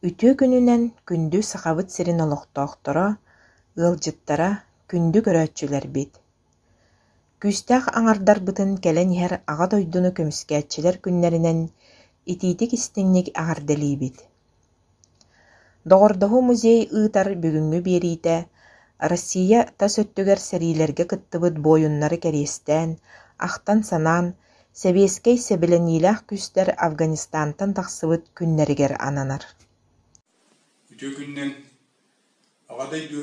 Ütüö күнүнэн күндү сахабыт сирин олохтоохторо, ыалдьыттара күндү көрөөччүлэр бит. Күстэх аҥардарбытын кэлэн иһэр аҕа дойдуну көмүскээччилэр күннэринэн итиитик истиҥник аҕардалиибит. Доҕордоһу музей ыытар бүгүҥҥү биэриитэ, Россия тас өттүгэр сэриилэргэ кыттыбыт буойуннары кэриэстээн, ахтан санаан, сэбиэскэй сэбилэниилээх күстэр Афганистантан тахсыбыт күннэригэр ананар. Ütü günden ağadaydı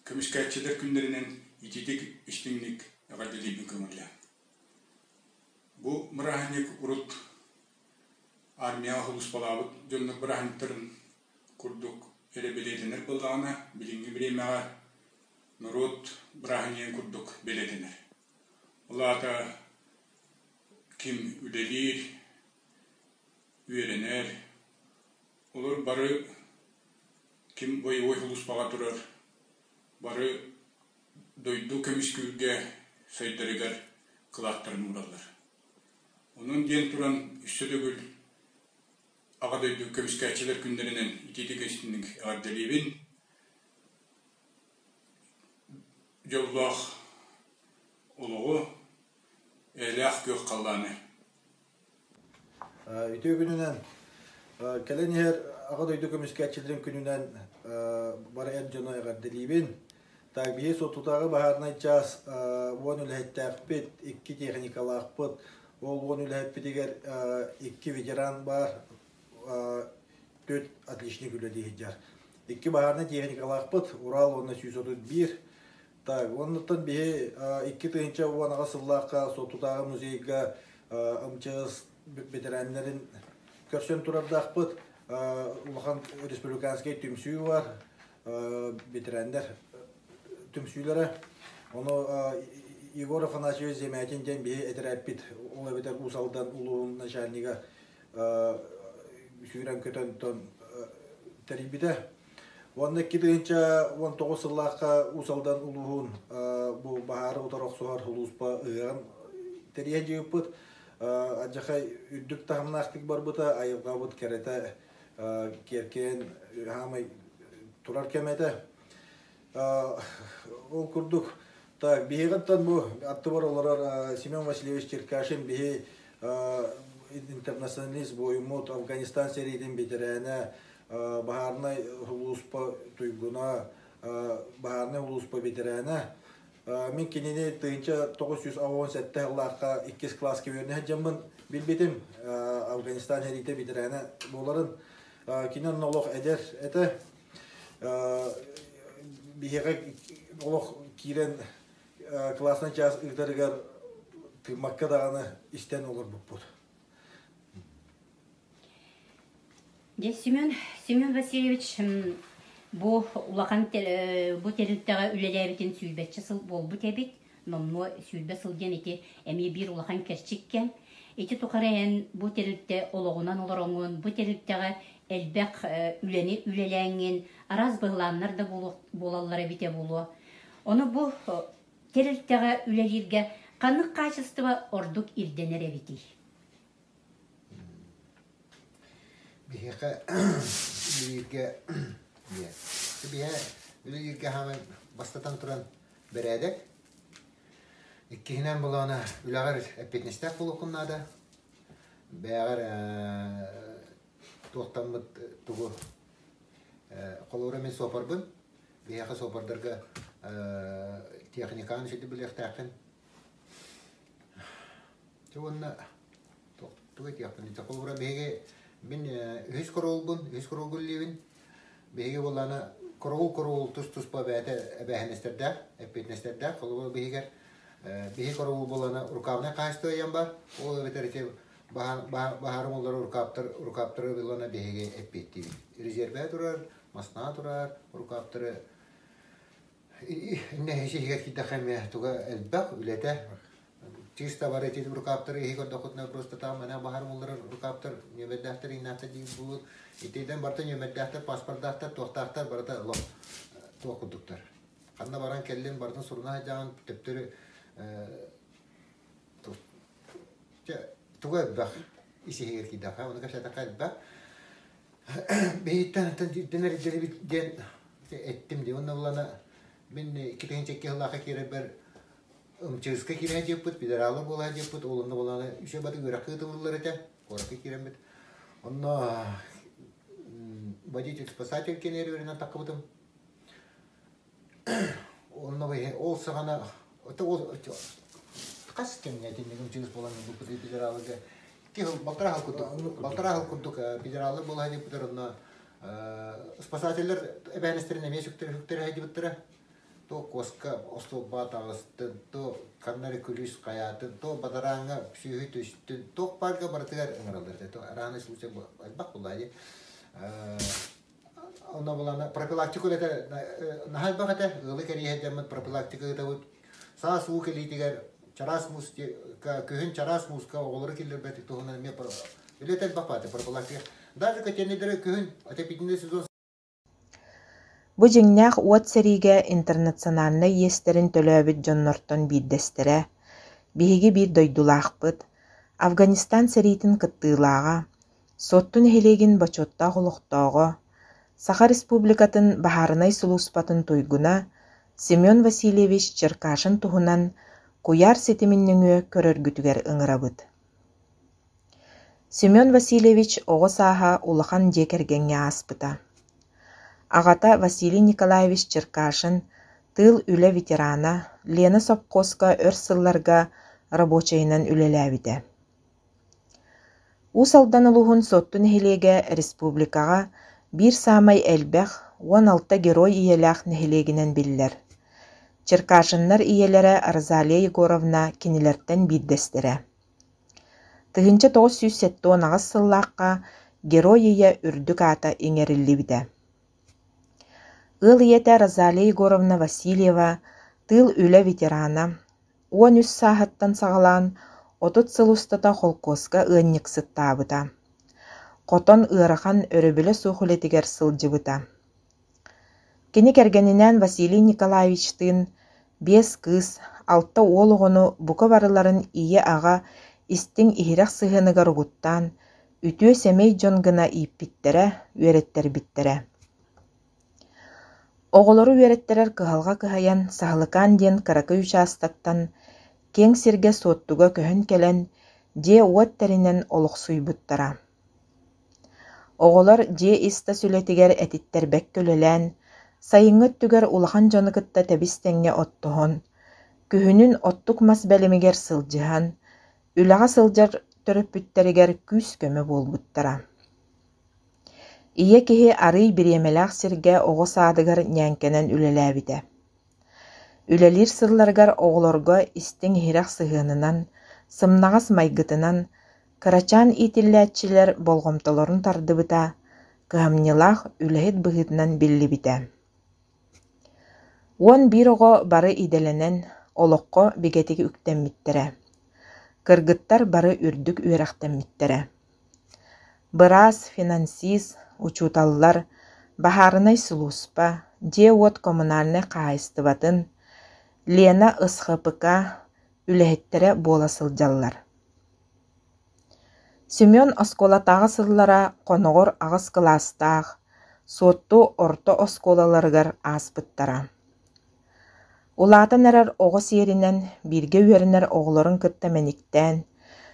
kömüşkayçılar günlerinden itidik iştinlik ağadaydı kömürler. Bu mırahanik urut armiya hulus palavut jönlü mırahanitlerin kurduk belediyeler bulduğuna bilingi bilemeğe nurut mırahaniyen kurduk belediyeler. Allah da kim üdelir, üyerener, olur barı kim boy hulus pağa durar, barı doydu kömüşkürge saydarıgar kılahtırın uğrarlar. Onun diyen turan üstüdügül ağa doydu kömüşkayçılar günlerinden itidik eşitinin ağırdalibin yolluğ oluğu ehlâh gök kallanı. Ütü gününden kelen her ağa doydu kömüşkayçıların gününden bara erjana ağırdalibin tak bihe sotutağı baharına ças on ülhettakpit iki teknikalakpit ol on ülhetpitiger iki veteran var dört atlışnik ülediğicer iki baharına teknikalakpit Ural ona 131 tak ondan bihe iki tığınca ona asıllaka sotutağı muzeyga amçağız veteranların körsön turardakpit Ulahan Respublikanskay tümsüyü var veteranlar tümsüylere onu Igor Afanasьевич Zemyatin'den bir eterapit olabilir usaldan uluğun naşarniga süren kötön ton teribide onda kidince 19 yıllığa usaldan uluğun bu baharı otarak soğar huluspa ıyan teriye cevapıt acaba üddük tahminaktik barbıta ayıbgabıt kerete kerken hamay turar kemete o kurduk. Tak bihegattan bu attı var olarak Semyon Vasilyevich Черкашин bihe internasyonalist boyumut Afganistan seriden bitirene baharına huluspa tuyguna baharına huluspa bitirene min kinini tığınca 917 yıllığa 2 klas kiverne jamın bilbitim Afganistan seride bitirene bunların kinan nolok eder ete bihegat nolok kiren klasdan çağız ırdarıgar tırmakka dağını isten olur bu. Semyon Vasilyevich bu ulaqan bu terintteğe üleleritin sülbetçi sıl bol bu tebit nomnu sülbe sılgen eti emi bir ulaqan kerçikken eti tuqarayan bu teritte oloğunan olarongun bu teritteğe elbek üleni ülelengin araz bağlanlar da bolallara bite bulu. Onu bu terilteğe ülelirge kanık kaçıstıva orduk irdener eviti. Bihe ülelirge bihe ülelirge hemen bastatan turan beredek. İkkihinen bulana üleğer epetnestek bulukunada. Beğer tohtamıt tuğu kolora men soparbın. Bihe sopardarga teknikan şedi bilek takın. Çoğunna tuğet yapın. Kolora bihe ben hüs korolgun bihe bolana korol tus pa bete behenesterde epetnesterde kolora bihe korol bolana urkavna kaçtı yambar. O veterite baharım olur urkaptırı bilana bihe epetti. Rezerve durar, masna durar, urkaptırı ne şey ki dakime tuga elbak ülete. Çista var eti urkaptırı hiç dokutna prosta tam ana baharım olur urkaptır nöbetdahtar inatı bu iteden barta nöbetdahtar pasportdahtar tohtahtar barta lo tokuduklar. Kanna baran kellen barta suruna jan tepteri tuga bak işi ki dakika onu kaçta kalba Beyitten dinleri den ettim diye. Onunla bulana ben 2008 yıllığa kere bir Çığızka kiren yapıt, bideralı bolan yapıt, oğlunda bolana üçe batı görakı tıvırlar ete, korakı kiren bit. Onunla водитель спасатель keneri öğrenen takıbıdım. Onunla ol sağana, kas kenine dinledim çığız bolan yapıt, bideralı de. Ki baltara halkunduk, bideralı bolan yapıtlar onunla спасательler ebenestlerin emeye süktürü hadi bittere. То коска остобатагыстын, то каннары күлүс каятын, то бадараңа сүйү түстүн, то парга бартыгар ыңыралдыр. То раны случай бак булайды. Ona bulana profilaktiko da nahal bakata ılı keriye demet profilaktiko da bu sağ su kelitiger çarasmus ka köhün çarasmus ka oğulları kilir beti tohunan me pro. Biletel bakata profilaktiko. Даже ketenidir köhün atepitinde sezon Бу жеңнәх уот сериге интернациональный естерин төлөбүт жоннортон биддестере, биһиги бир дойдулаахпыт, Афганистан сериитин кыттыылаага, соттун эхилегин бачотта холохтоого, Саха Республикатын бахарынай сулууспатын туйгуна Семен Васильевич Черкашын туһунан куяр сетиминнүңү көрөргүтүгер ыңырабыт. Семен Васильевич оҕо сааһа улахан диэкэргэҥҥэ ааспыта. Агата Василий Николаевич Черкашин тыл үле ветерана Лена Сопкоска өр сылларга рабочайынан үлеләбите. Усалдан улуһун соттун эхилеге республикага бир самай элбэх 16 герой иелэх нехилегинен биллер. Черкашиннар иелере Розалия Егоровна кинилерттен биддестере. Тыһынча 979 сыллаакка герой ие үрдүк ата иңериллибите. Ыл иете Розалия Егоровна Васильева тыл үле ветерана 13 саахаттан сагалаан 30 сыл устата холкоска ыанньык сыттаабыта. Котон ыарахан өрөбүлө суохулетигер сылжыбыта. Кини кергенинен Василий Николаевичтын 5 кыз 6 оолугону бука барыларын ие ага истиң ихирах сыһыныгар угуттан үтүө семей дьон гына ииппиттере үөреттер bittere. Оҕолору үөреттерер кыһалга кыһайан саһылыкаан диэн каракы учаастактан кең сирге суоттуга көһөн келен дьиэ уоттаринен олохсуйбуттара. Оҕолор дьиэ иста сүлэтигер этиттербэк көлөлээн сайыҥҥыт түгэр улахан дьонукытта тэбистэҥҥэ оттоһон, күһүнүн оттук мас бэлимигер сылдьыһан, үлэҕэ сылдьар төрөппүттэригэр күс көмө буолбуттара. Ие киһи арый бириэмэлээх сиргэ оҕо саадыгар ньэҥкэнэн үлэлээбитэ. Үлэлиир сылларыгар оҕолорго истиң иһирэх сыһыанынан, сымнаҕас майгытынан, кырачаан иитиллээччилэр болгомтолорун тардыбыта, кыһамньылаах үлэһит быһыытынан биллибитэ. Уон биир оҕо бары иделэнэн, олоққо бигэтиги үктэммиттерэ. Кыргыттар бары үрдүк үөрэхтэммиттерэ. Быраас, финансист, учуталлар, бахарынай сулууспа, дьиэ уот коммунальный хаайыстыбатын, Лена ысхапыка үлэһиттерэ буола сылдьаллар. Семен осколатаҕа сыллара хоноҕор аҕыс кылаастаах, суотту орто осколаларыгар ааспыттара. Улаатан эрэр оҕо сиэринэн бииргэ үөрэнэр оҕолорун кытта мэниктään,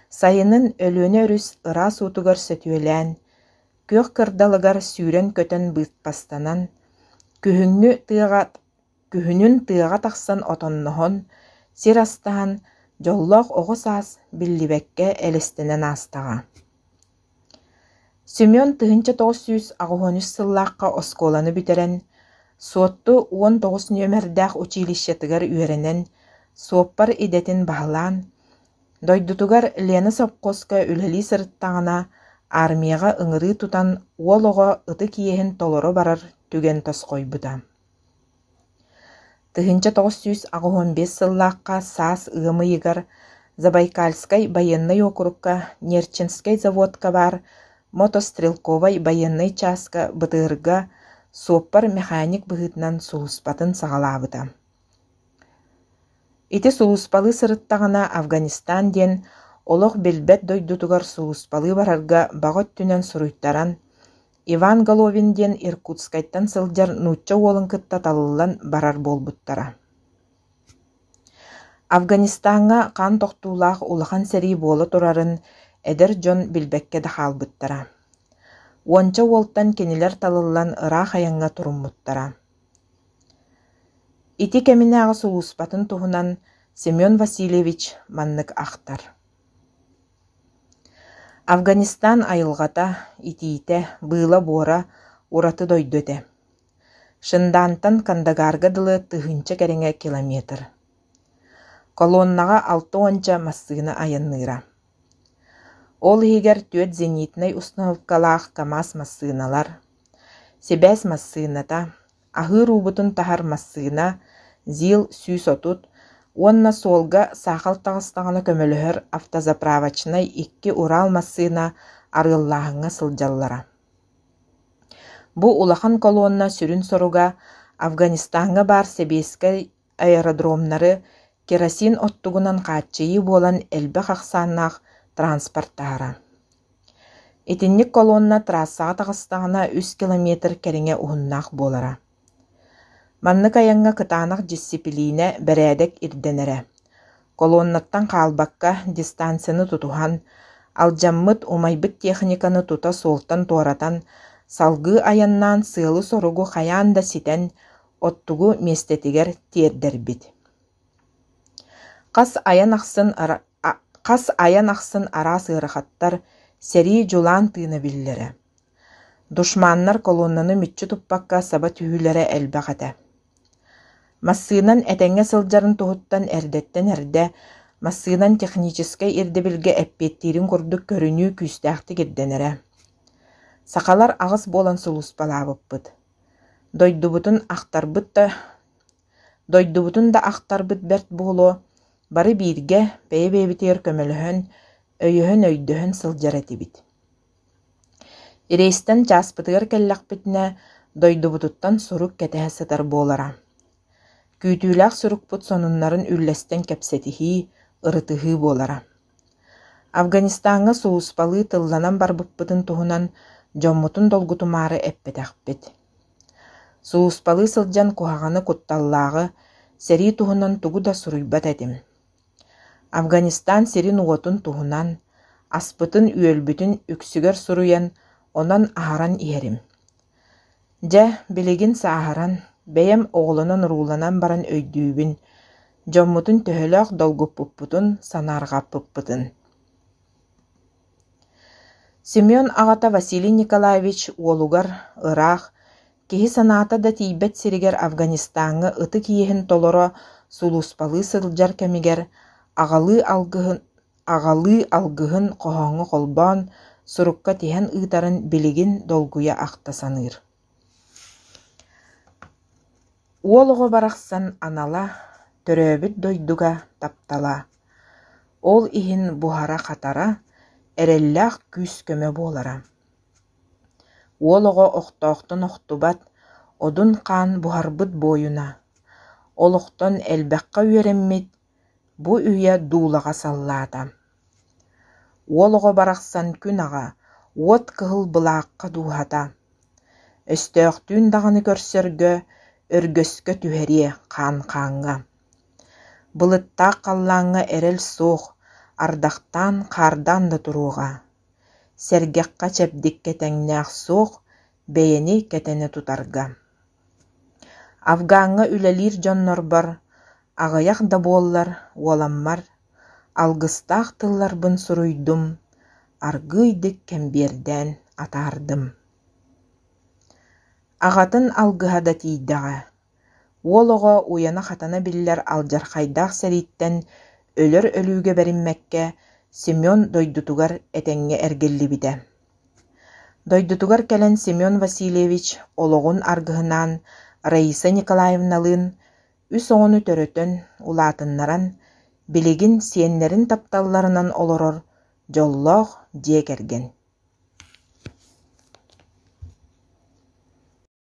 сайынын өлүөнө өрүс ыраа суутугар сөтүөлээн, кыах кырдалыгар сүүрэн көтөн быытпастанан, күһүнүн тыаҕа тахсан отонноһон, сир астаһан дьоллоох оҕо саас биллибэккэ элестенэн аастаҕа. Семен тыһынча 993 сыллаакка оскуоланы бүтэрэн, суотту 19 нөмердээх училищетыгар үөрэнэн, суоппар идэтин баһылаан, дойдутугар Лена Сопкоска үлэлии сырыттаҕына армияға ыңырыы тутан уол оҕо ыты киэһин толоро барар түген тосхойбута. Тыһынча 995 сыллаакка саас ыамыйыгар Забайкальскай военный округка Нерчинскай заводка бар мотострелковай военный частка бытыырга суоппар механик быһыытынан сулуспатын сагалаабыта. Ити сулуспалы сырыттаҕына Афганистан диэн олох билбет дойдутугар сулуспалы барарга бағот түнэн суруйттаран, Иван Головин ден Иркутскайттан сылдьар нуучча уолун кытта талыллан барар болбуттара. Афганистанга кан тохтуулаах улахан сэрии буола турарын эдер дьон билбекке да хаалбыттара. Уонча уолтан кенилер талыллан ыраах аянга туруммуттара. Ити кеминааҕа сулууспатын туһунан Семен Васильевич маннык ахтар. Афганистан айылгата, итиите, быыла буора ураты дойдөте. Шындаантан Кандагарга дылы тыһынча кэриҥэ километр. Колоннага 6 онча массыына аянныыра. Ол хигер түөт зенитнай установкалаах КамАЗ массыыналар, себэс массыыната, ахыр уубутун тахар массыына, ЗИЛ сүүс отут, уонна солга саахал тагыстаҕына көмөлөһөр автозаправочнай 2 Урал массыына арыыллааһыҥҥа сылдьаллара. Бу улахан колонна сүрүн соруга Афганистанга бар себиэскэ аэродромнары керосин оттугунан хааччыйы буолан элбэх ахсааннаах транспорттаара. Итинник колонна трассаға тагыстаҕына 3 километр кэриҥэ уһуннаах буолара. Маннык аянга кытаанах дисциплине бэрээдек ирдэнэрэ. Колоннаттан хаалбакка дистанцияны тутухан, алдьаммыт умайбыт техниканы тута солтан туоратан, салгыы аяннаан сыылы соругу хаяан да ситэн, оттугу местетигер тиэрдэрбит. Кас аян ахсын ара сыырахаттар сэрии жулаан тыына биллэрэ. Душманнар колоннаны мүччү туппакка саба түһүлэрэ элбэҕэтэ. Массыынан этэҥҥэ сылдьарын туһуттан эрдэттэн эрдэ, массыынан техническай ирдебилге эппиэттиирин курдук көрүнүү күүстээхтик ирдэнэрэ. Сакалар аҕыс буолан сулууспалаабыппыт. Дойдубутун да ахтарбыт берт буолуо, бары биирге бэйэ-бэйбитигэр көмөлөһөн, өйөһөн өйдөһөн сылдьар этибит. Ирейстен чааспытыгар келлэхпитинэ дойдубутуттан сурук кэтэһэ сытар буолара. Күүтүүлээх сурукпут сонуннарын үллэстэн кэпсэтиһии, ырытыһыы буолара. Афганистанга сулууспалыы тылланан барбыппытын туһунан дьоммутун долгутумаары эппэтэхпит. Сулууспалыы сылдьан куһаҕаны кутталлааҕы сэрии туһунан тугу да суруйбат этим. Афганистан сирин уотун туһунан, аспытын үөлбүтүн үксүгэр суруйан, онон аһаран иһэрим. Дьэ, билигин сааһаран, бэйэм оҕолонон рууланан баран өйдүүбүн, дьоммутун төһөлөөх долгуппуппутун санаарҕаппыппытын. Семен аҕата Василий Николаевич уолугар ыраах, киһи санаата да тиийбэт сиригэр Афганистанга ыты кииһин толоро сулууспалыы сылдьар кэмигэр аҕалыы алгыһын хоһоҥҥо холбоон сурукка тиһэн ыытарын билигин долгуя ахтасаныыр. Уолоҕо барахсан анала, төрөөбүт дойдуга таптала. Ол иһин буһара хатара, эрэллээх күүс көмө буолара. Уолоҕо охтоохтон охтубат, одун хаан буһарбыт бойуна. Олохтон элбэххэ үөрэммит, бу үйэ дуулаҕа саллаата. Уолоҕо барахсан күн аҕа, уот кыһыл былаакка дуухата. Өстөөхтүүн даҕаны көрсөргө, өргөскө түһэрие хаан-хаанга. Былыттаах халлааҥҥа эрэл суох, ардахтаан хаардаан да туруuга. Сэргэххэ чэпдик кэтэҥнээх суох, бэйэни кэтэни тутарга. Афгаанга үлэлиир дьоннорбор, аҕыйах да буоллар, уоламмар, алгыстаах тылларбын суруйдум, аргыйдык кэмбиэрдэн атаардым. Аҕатын алгыһа да тиийдэҕэ. Уолоҕо уяна хатана биллэр алдьархайдаах сэрииттэн өлөр өлүүгэ бериммэккэ Семен дойдутугар этэҥҥэ эргиллибитэ. Дойдутугар кэлэн Семен Васильевич ологун аргыһынаан Раиса Николаевналыын үс оҕону төрөтөн улаатыннаран билигин сиэннэрин тапталларынан олорор дьоллоох дьиэ кэргэн.